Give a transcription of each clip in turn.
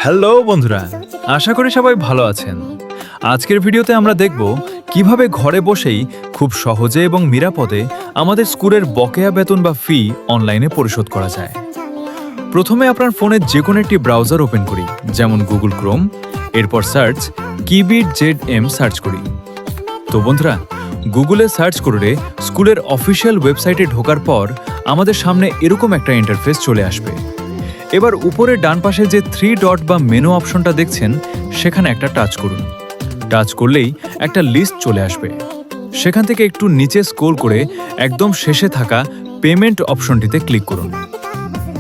Hello বন্ধুরা, আশা করি সবাই ভালো আছেন। আজকের ভিডিওতে আমরা দেখব কিভাবে ঘরে বসেই খুব সহজে এবং নিরাপদে আমাদের স্কুলের বকেয়া বেতন বা ফি অনলাইনে পরিশোধ করা যায়। প্রথমে আপনার ফোনের যে কোনো একটি ব্রাউজার ওপেন করি, যেমন গুগল ক্রোম। এরপর সার্চ KBZM সার্চ করি। তো বন্ধুরা, গুগলে সার্চ করে স্কুলের অফিসিয়াল ওয়েবসাইটে ঢোকার পর আমাদের সামনে এরকম একটা ইন্টারফেস চলে আসবে। এবার উপরে ডান পাশে যে 3 ডট বা মেনু অপশনটা দেখছেন, সেখানে একটা টাচ করুন। টাচ করলেই একটা লিস্ট চলে আসবে। সেখান থেকে একটু নিচে স্ক্রল করে একদম শেষে থাকা পেমেন্ট অপশনটিতে ক্লিক করুন।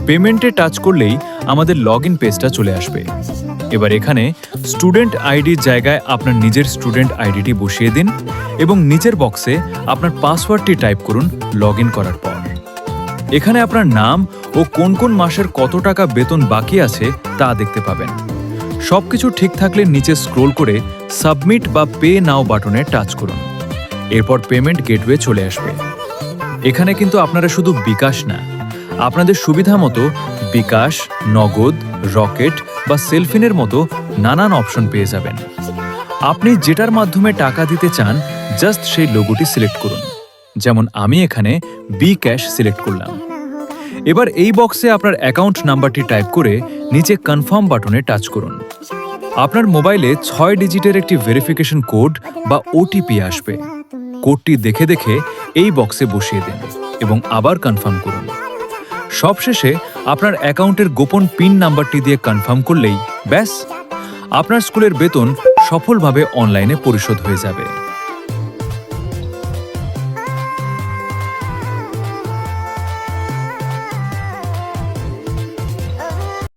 পেমেন্টে টাচ করলেই আমাদের লগইন পেজটা চলে আসবে। এবার এখানে স্টুডেন্ট আইডির জায়গায় আপনার নিজের স্টুডেন্ট আইডিটি বসিয়ে দিন এবং নিচের বক্সে আপনার পাসওয়ার্ডটি টাইপ করুন লগইন করার পর। এখানে আপনার নাম ও কোন কোন মাসের কত টাকা বেতন বাকি আছে তা দেখতে পাবেন। সবকিছু ঠিক থাকলে নিচে স্ক্রোল করে সাবমিট বা পে নাও বাটনে টাচ করুন। এরপর পেমেন্ট গেটওয়ে চলে আসবে। এখানে কিন্তু আপনারা শুধু বিকাশ না, আপনাদের সুবিধা মতো বিকাশ, নগদ, রকেট বা সেলফিনের মতো নানান অপশন পেয়ে যাবেন। আপনি যেটার মাধ্যমে টাকা দিতে চান, জাস্ট সেই লোগোটি সিলেক্ট করুন। যেমন আমি এখানে বিকাশ সিলেক্ট করলাম। এবার এই বক্সে আপনার অ্যাকাউন্ট নাম্বারটি টাইপ করে নিচে কনফার্ম বাটনে টাচ করুন। আপনার মোবাইলে 6 ডিজিটের একটি ভেরিফিকেশন কোড বা ওটিপি আসবে। কোডটি দেখে দেখে এই বক্সে বসিয়ে দিন এবং আবার কনফার্ম করুন। সবশেষে আপনার অ্যাকাউন্টের গোপন পিন নাম্বারটি দিয়ে কনফার্ম করলেই ব্যাস, আপনার স্কুলের বেতন সফলভাবে অনলাইনে পরিশোধ হয়ে যাবে।